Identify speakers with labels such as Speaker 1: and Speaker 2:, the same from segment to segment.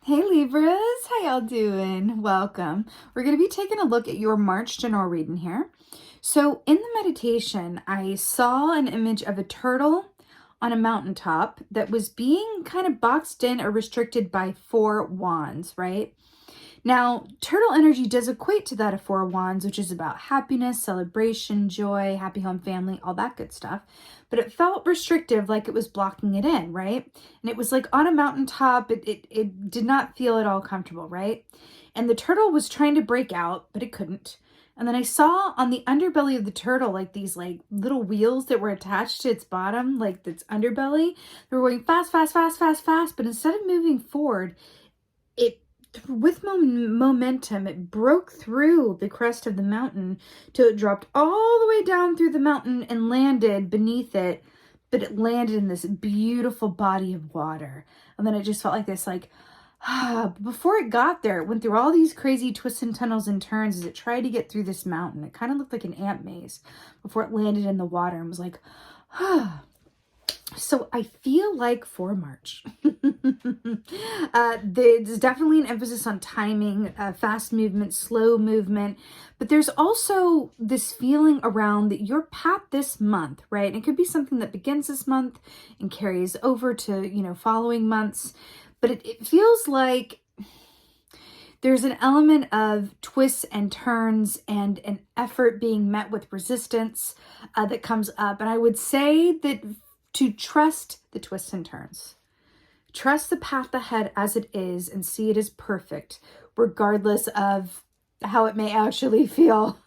Speaker 1: Hey Libras, how y'all doing? Welcome. We're going to be taking a look at your March general reading here. So in the meditation, I saw an image of a turtle on a mountaintop that was being kind of boxed in or restricted by 4 wands, right? Now, turtle energy does equate to that of 4 wands, which is about happiness, celebration, joy, happy home family, all that good stuff. But it felt restrictive, like it was blocking it in, right? And it was like on a mountaintop. It did not feel at all comfortable, right? And the turtle was trying to break out, but it couldn't. And then I saw on the underbelly of the turtle, like these like little wheels that were attached to its bottom, like its underbelly. They were going fast, fast, fast, fast, fast. But instead of moving forward, it with momentum, it broke through the crest of the mountain till it dropped all the way down through the mountain and landed beneath it. But it landed in this beautiful body of water. And then it just felt like this, like, before it got there, it went through all these crazy twists and tunnels and turns as it tried to get through this mountain. It kind of looked like an ant maze before it landed in the water and was like, So I feel like for March, there's definitely an emphasis on timing, fast movement, slow movement, but there's also this feeling around that your path this month, right? And it could be something that begins this month and carries over to, following months, but it feels like there's an element of twists and turns and an effort being met with resistance that comes up. And I would say that to trust the twists and turns. Trust the path ahead as it is and see it as perfect, regardless of how it may actually feel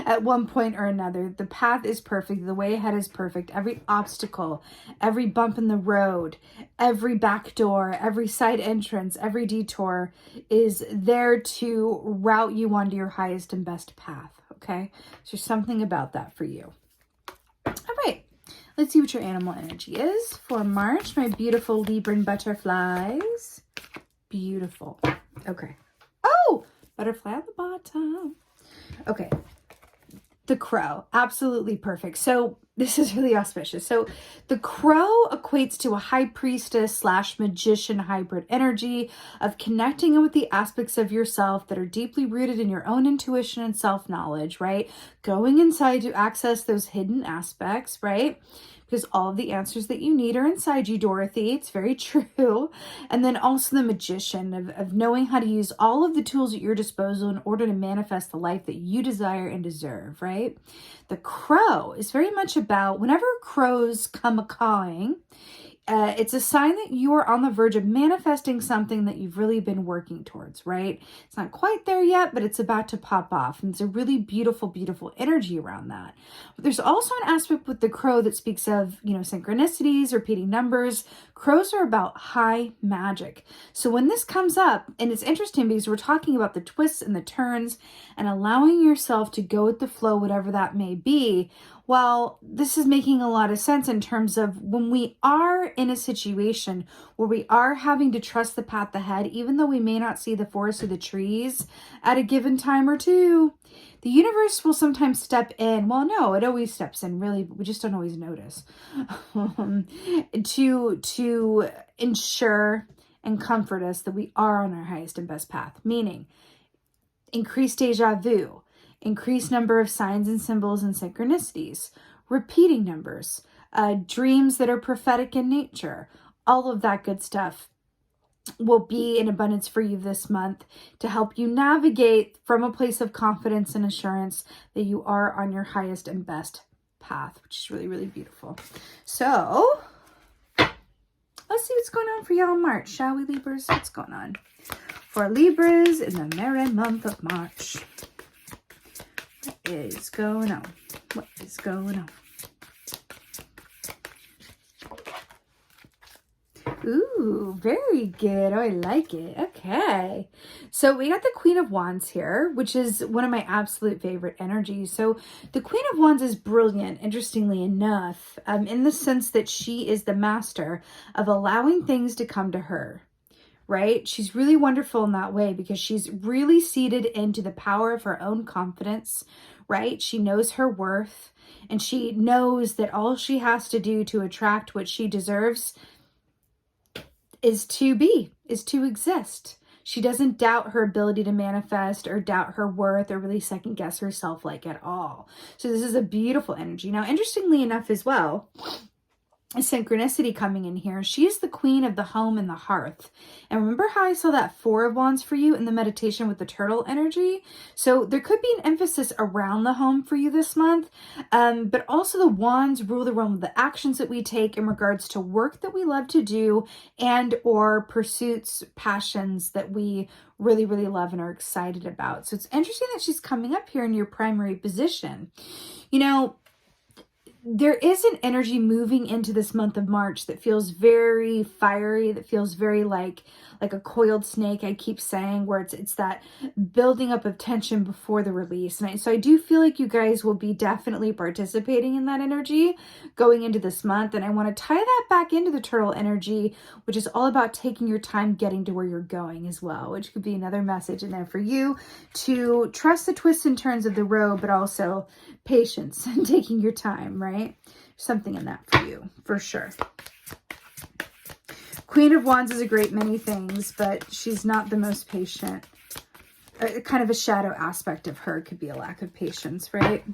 Speaker 1: at one point or another. The path is perfect. The way ahead is perfect. Every obstacle, every bump in the road, every back door, every side entrance, every detour is there to route you onto your highest and best path. Okay? So there's something about that for you. All right. Let's see what your animal energy is for March. My beautiful Libran butterflies. Beautiful. Okay. Oh, butterfly at the bottom. Okay. The crow. Absolutely perfect. So this is really auspicious. So the crow equates to a high priestess / magician hybrid energy of connecting with the aspects of yourself that are deeply rooted in your own intuition and self-knowledge, right? Going inside to access those hidden aspects, right? Because all of the answers that you need are inside you, Dorothy. It's very true. And then also the magician of knowing how to use all of the tools at your disposal in order to manifest the life that you desire and deserve, right? The crow is very much about whenever crows come a-cawing, it's a sign that you are on the verge of manifesting something that you've really been working towards, right? It's not quite there yet, but it's about to pop off. And it's a really beautiful, beautiful energy around that. But there's also an aspect with the crow that speaks of, synchronicities, repeating numbers. Crows are about high magic. So when this comes up, and it's interesting because we're talking about the twists and the turns and allowing yourself to go with the flow, whatever that may be. Well, this is making a lot of sense in terms of when we are in a situation where we are having to trust the path ahead, even though we may not see the forest or the trees at a given time or two, the universe will sometimes step in. Well, no, it always steps in, really, but we just don't always notice to ensure and comfort us that we are on our highest and best path, meaning increased deja vu, increased number of signs and symbols and synchronicities, repeating numbers, dreams that are prophetic in nature, all of that good stuff will be in abundance for you this month to help you navigate from a place of confidence and assurance that you are on your highest and best path, which is really, really beautiful. So let's see what's going on for y'all in March, shall we, Libras? What's going on for Libras in the merry month of March? What is going on? What is going on? Ooh, very good. Oh, I like it. Okay. So we got the Queen of Wands here, which is one of my absolute favorite energies. So the Queen of Wands is brilliant, interestingly enough, in the sense that she is the master of allowing things to come to her. Right? She's really wonderful in that way because she's really seated into the power of her own confidence, right? She knows her worth and she knows that all she has to do to attract what she deserves is to be, is to exist. She doesn't doubt her ability to manifest or doubt her worth or really second guess herself like at all. So this is a beautiful energy. Now, interestingly enough as well, a synchronicity coming in here. She is the queen of the home and the hearth. And remember how I saw that 4 of Wands for you in the meditation with the turtle energy? So there could be an emphasis around the home for you this month. But also the wands rule the realm of the actions that we take in regards to work that we love to do and or pursuits, passions that we really, really love and are excited about. So it's interesting that she's coming up here in your primary position. You know, there is an energy moving into this month of March that feels very fiery, that feels very like a coiled snake, I keep saying, where it's that building up of tension before the release. And so I do feel like you guys will be definitely participating in that energy going into this month. And I want to tie that back into the turtle energy, which is all about taking your time getting to where you're going as well, which could be another message in there for you to trust the twists and turns of the road, but also patience and taking your time, right? Something in that for you, for sure. Queen of Wands is a great many things, but she's not the most patient. Kind of a shadow aspect of her could be a lack of patience, right?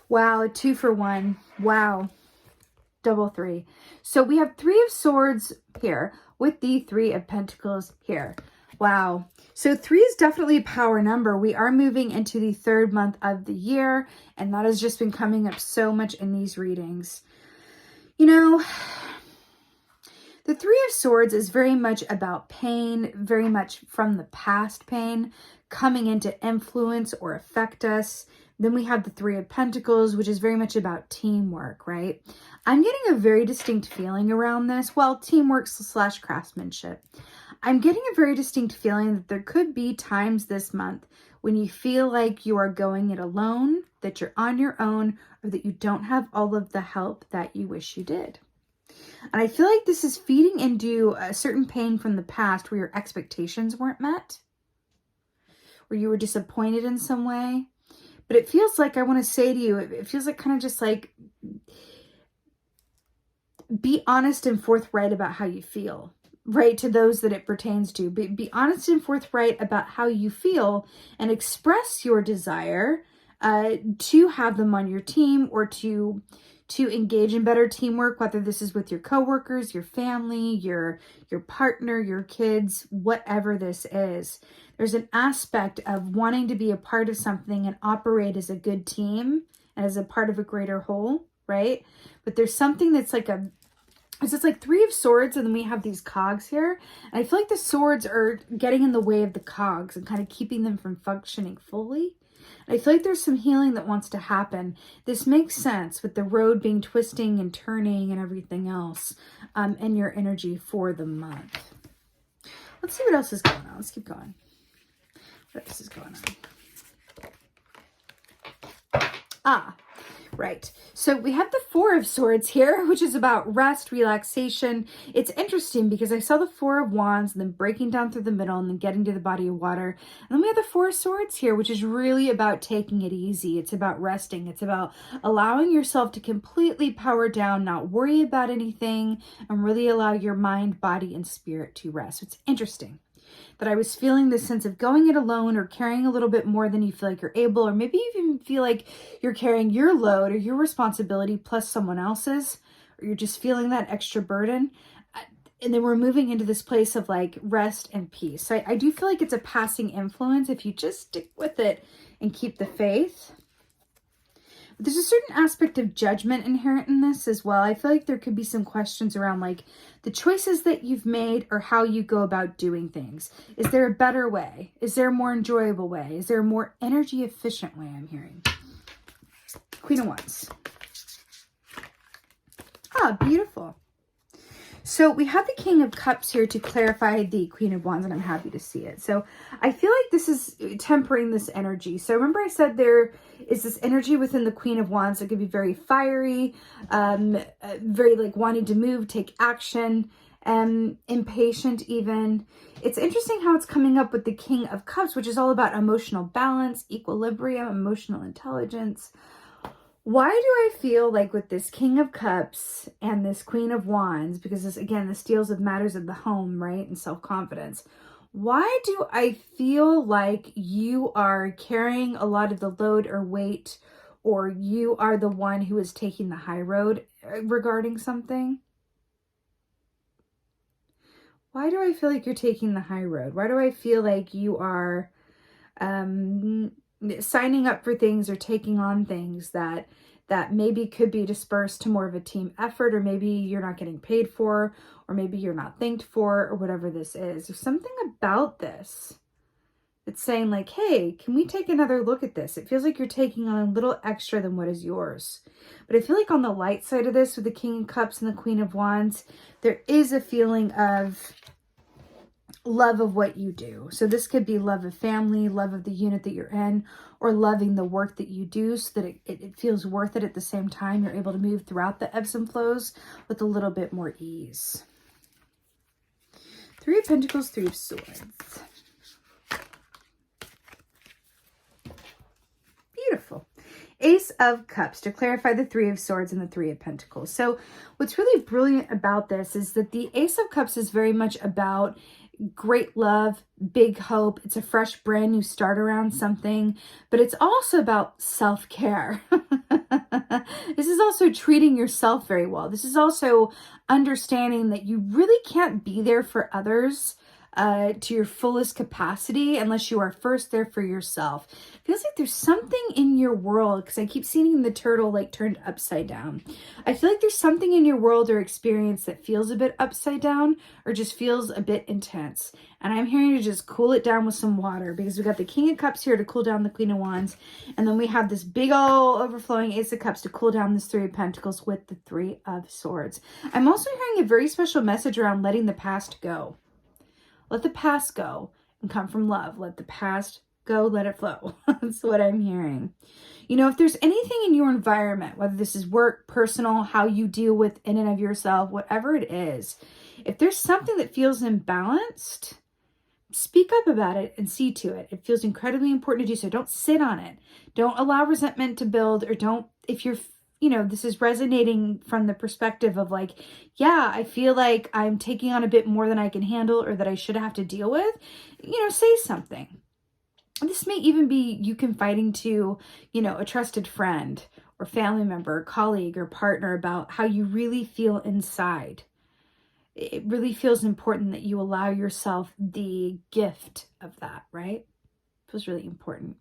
Speaker 1: Wow, a 2 for 1. Wow. Double 3. So we have 3 of Swords here with the 3 of Pentacles here. Wow. So 3 is definitely a power number. We are moving into the 3rd month of the year, and that has just been coming up so much in these readings. You know, the 3 of Swords is very much about pain, very much from the past pain, coming into influence or affect us. Then we have the 3 of Pentacles, which is very much about teamwork, right? I'm getting a very distinct feeling around this. Well, teamwork / craftsmanship. I'm getting a very distinct feeling that there could be times this month when you feel like you are going it alone, that you're on your own, or that you don't have all of the help that you wish you did. And I feel like this is feeding into a certain pain from the past where your expectations weren't met, where you were disappointed in some way. But it feels like, I want to say to you, it feels like kind of just like, be honest and forthright about how you feel, right? To those that it pertains to. Be honest and forthright about how you feel and express your desire to have them on your team or to engage in better teamwork, whether this is with your coworkers, your family, your partner, your kids, whatever this is. There's an aspect of wanting to be a part of something and operate as a good team, as a part of a greater whole, right? But there's something that's like it's just like 3 of Swords, and then we have these cogs here. And I feel like the swords are getting in the way of the cogs and kind of keeping them from functioning fully. I feel like there's some healing that wants to happen. This makes sense with the road being twisting and turning and everything else in your energy for the month. Let's see what else is going on. Let's keep going. What else is going on? Right. So we have the 4 of Swords here, which is about rest, relaxation. It's interesting because I saw the 4 of Wands and then breaking down through the middle and then getting to the body of water. And then we have the 4 of Swords here, which is really about taking it easy. It's about resting. It's about allowing yourself to completely power down, not worry about anything, and really allow your mind, body, and spirit to rest. So it's interesting that I was feeling this sense of going it alone or carrying a little bit more than you feel like you're able, or maybe you even feel like you're carrying your load or your responsibility plus someone else's, or you're just feeling that extra burden. And then we're moving into this place of like rest and peace. So I do feel like it's a passing influence if you just stick with it and keep the faith. But there's a certain aspect of judgment inherent in this as well. I feel like there could be some questions around like the choices that you've made or how you go about doing things. Is there a better way? Is there a more enjoyable way? Is there a more energy efficient way? I'm hearing. Queen of Wands. Ah, beautiful. So we have the King of Cups here to clarify the Queen of Wands, and I'm happy to see it. So I feel like this is tempering this energy. So remember I said there is this energy within the Queen of Wands that could be very fiery, very like wanting to move, take action, impatient even. It's interesting how it's coming up with the King of Cups, which is all about emotional balance, equilibrium, emotional intelligence. Why do I feel like with this King of Cups and this Queen of Wands, because this, again, this deals with matters of the home, right? And self-confidence. Why do I feel like you are carrying a lot of the load or weight, or you are the one who is taking the high road regarding something? Why do I feel like you're taking the high road? Why do I feel like you are signing up for things or taking on things that maybe could be dispersed to more of a team effort, or maybe you're not getting paid for, or maybe you're not thanked for, or whatever this is? There's something about this that's saying like, hey, can we take another look at this? It feels like you're taking on a little extra than what is yours. But I feel like on the light side of this, with the King of Cups and the Queen of Wands, there is a feeling of love of what you do. So this could be love of family, love of the unit that you're in, or loving the work that you do, so that it feels worth it at the same time. You're able to move throughout the ebbs and flows with a little bit more ease. Three of Pentacles, Three of Swords. Beautiful. Ace of Cups, to clarify the Three of Swords and the Three of Pentacles. So what's really brilliant about this is that the Ace of Cups is very much about great love, big hope. It's a fresh, brand new start around something, but it's also about self-care. This is also treating yourself very well. This is also understanding that you really can't be there for others to your fullest capacity unless you are first there for yourself. It feels like there's something in your world, because I keep seeing the turtle like turned upside down. I feel like there's something in your world or experience that feels a bit upside down, or just feels a bit intense. And I'm here to just cool it down with some water, because we got the King of Cups here to cool down the Queen of Wands. And then we have this big old overflowing Ace of Cups to cool down this Three of Pentacles with the Three of Swords. I'm also hearing a very special message around letting the past go. Let the past go and come from love. Let the past go, let it flow. That's what I'm hearing. You know, if there's anything in your environment, whether this is work, personal, how you deal with in and of yourself, whatever it is, if there's something that feels imbalanced, speak up about it and see to it. It feels incredibly important to do so. Don't sit on it. Don't allow resentment to build, or don't, if you're, you know, this is resonating from the perspective of like, yeah, I feel like I'm taking on a bit more than I can handle, or that I should have to deal with, you know, say something. This may even be you confiding to, you know, a trusted friend or family member, or colleague or partner about how you really feel inside. It really feels important that you allow yourself the gift of that, right? It feels really important.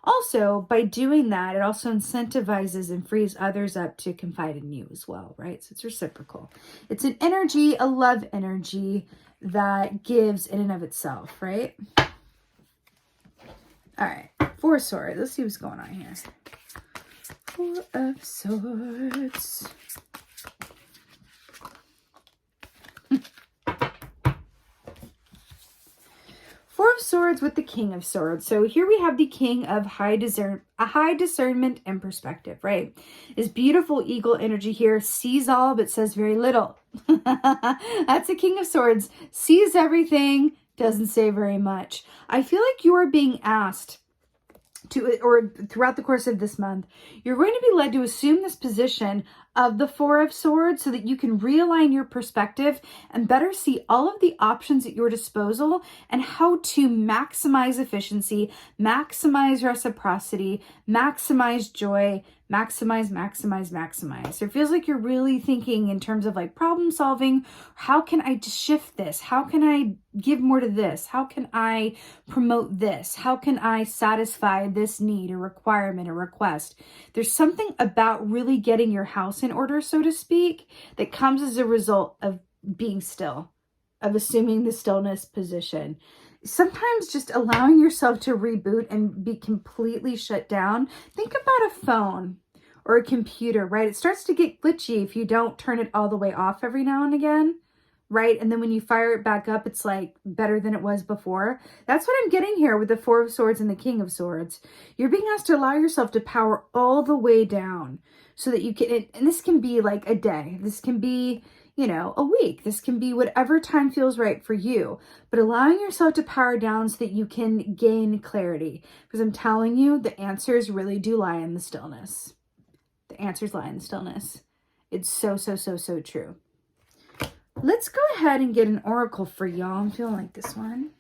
Speaker 1: Also, by doing that, it also incentivizes and frees others up to confide in you as well, right? So it's reciprocal. It's an energy, a love energy that gives in and of itself, right? All right, Four of Swords. Let's see what's going on here. Four of Swords. Four of Swords with the King of Swords. So here we have the King of high discernment and perspective, right? This beautiful eagle energy here sees all but says very little. That's a King of Swords. Sees everything, doesn't say very much. I feel like you are being asked to, or throughout the course of this month, you're going to be led to assume this position of the Four of Swords so that you can realign your perspective and better see all of the options at your disposal and how to maximize efficiency, maximize reciprocity, maximize joy, maximize. So it feels like you're really thinking in terms of like problem solving. How can I shift this? How can I give more to this? How can I promote this? How can I satisfy this need or requirement or request? There's something about really getting your house in order, so to speak, that comes as a result of being still, of assuming the stillness position. Sometimes just allowing yourself to reboot and be completely shut down. Think about a phone or a computer, right? It starts to get glitchy if you don't turn it all the way off every now and again, right? And then when you fire it back up, it's like better than it was before. That's what I'm getting here with the Four of Swords and the King of Swords. You're being asked to allow yourself to power all the way down so that you can, and this can be like a day. This can be, you know, a week. This can be whatever time feels right for you, but allowing yourself to power down so that you can gain clarity. Because I'm telling you, the answers really do lie in the stillness. The answers lie in the stillness. It's so, so, so, so true. Let's go ahead and get an oracle for y'all. I'm feeling like this one.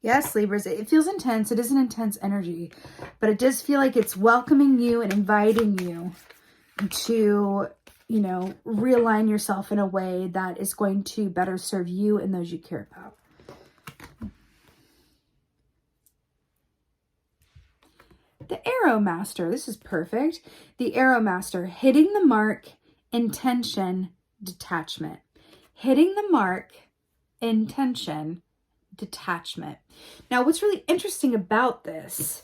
Speaker 1: Yes, Libras, it feels intense. It is an intense energy, but it does feel like it's welcoming you and inviting you to, you know, realign yourself in a way that is going to better serve you and those you care about. The Arrow Master, this is perfect. The Arrow Master, hitting the mark, intention, detachment. Hitting the mark, intention, detachment. Now, what's really interesting about this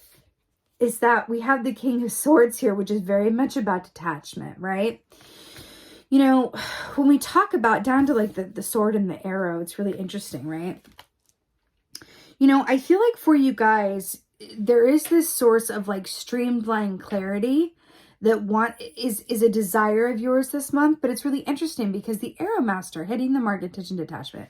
Speaker 1: is that we have the King of Swords here, which is very much about detachment, right? You know, when we talk about down to like the sword and the arrow, it's really interesting, right? You know, I feel like for you guys, there is this source of like streamlined clarity that is a desire of yours this month, but it's really interesting because the Arrow Master, hitting the mark, intention, detachment.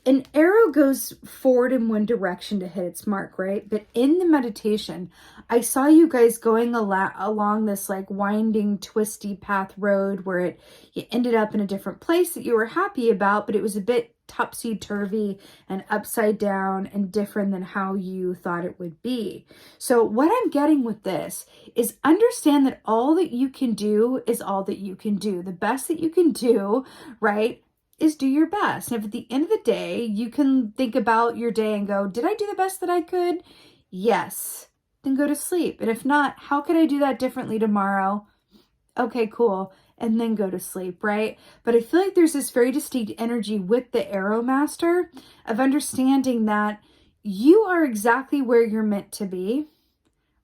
Speaker 1: An arrow goes forward in one direction to hit its mark, right? But in the meditation, I saw you guys going along this like winding, twisty path road where you ended up in a different place that you were happy about, but it was a bit topsy-turvy and upside down and different than how you thought it would be. So what I'm getting with this is understand that all that you can do is all that you can do. The best that you can do, right, is do your best. And if at the end of the day, you can think about your day and go, did I do the best that I could? Yes. Then go to sleep. And if not, how could I do that differently tomorrow? Okay, cool. And then go to sleep, right? But I feel like there's this very distinct energy with the Arrow Master of understanding that you are exactly where you're meant to be,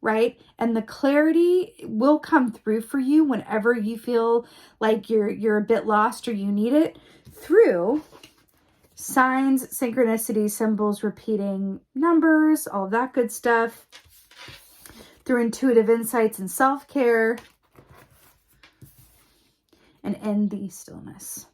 Speaker 1: right? And the clarity will come through for you whenever you feel like you're a bit lost or you need it, through signs, synchronicity, symbols, repeating numbers, all of that good stuff, through intuitive insights and self-care, and in the stillness,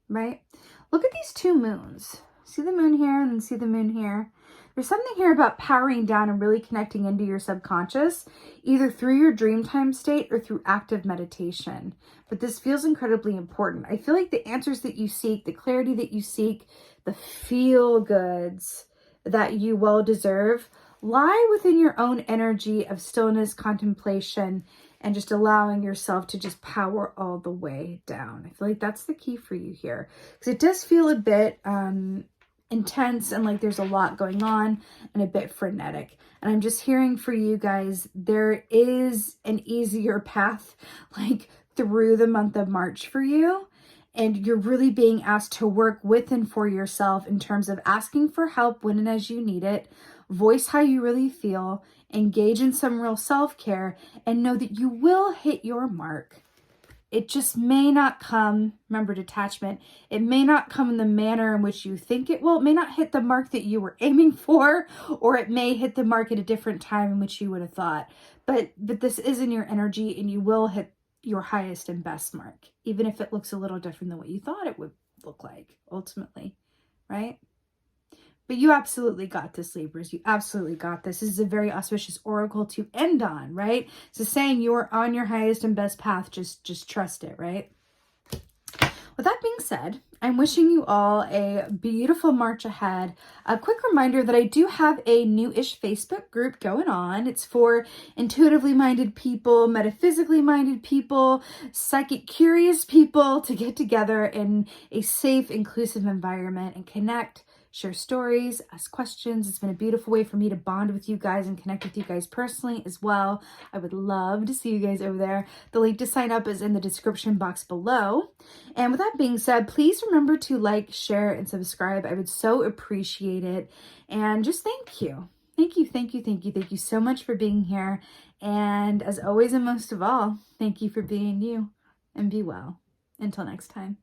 Speaker 1: right? Look at these two moons. See the moon here and see the moon here. There's something here about powering down and really connecting into your subconscious, either through your dream time state or through active meditation. But this feels incredibly important. I feel like the answers that you seek, the clarity that you seek, the feel-goods that you well deserve lie within your own energy of stillness, contemplation, and just allowing yourself to just power all the way down. I feel like that's the key for you here, because it does feel a bit intense and like there's a lot going on and a bit frenetic. And I'm just hearing for you guys, there is an easier path like through the month of March for you. And you're really being asked to work with and for yourself in terms of asking for help when and as you need it, voice how you really feel, engage in some real self-care, and know that you will hit your mark. It just may not come, remember detachment, it may not come in the manner in which you think it will. It may not hit the mark that you were aiming for, or it may hit the mark at a different time in which you would have thought. But this is in your energy, and you will hit your highest and best mark, even if it looks a little different than what you thought it would look like ultimately, right? But you absolutely got this, Libras. You absolutely got this. This is a very auspicious oracle to end on, right? So saying you're on your highest and best path, just trust it, right? With that being said, I'm wishing you all a beautiful March ahead. A quick reminder that I do have a new-ish Facebook group going on. It's for intuitively minded people, metaphysically minded people, psychic curious people to get together in a safe, inclusive environment and connect, share stories, ask questions. It's been a beautiful way for me to bond with you guys and connect with you guys personally as well. I would love to see you guys over there. The link to sign up is in the description box below. And with that being said, please remember to like, share, and subscribe. I would so appreciate it. And just thank you. Thank you, thank you, thank you. Thank you so much for being here. And as always, and most of all, thank you for being you, and be well. Until next time.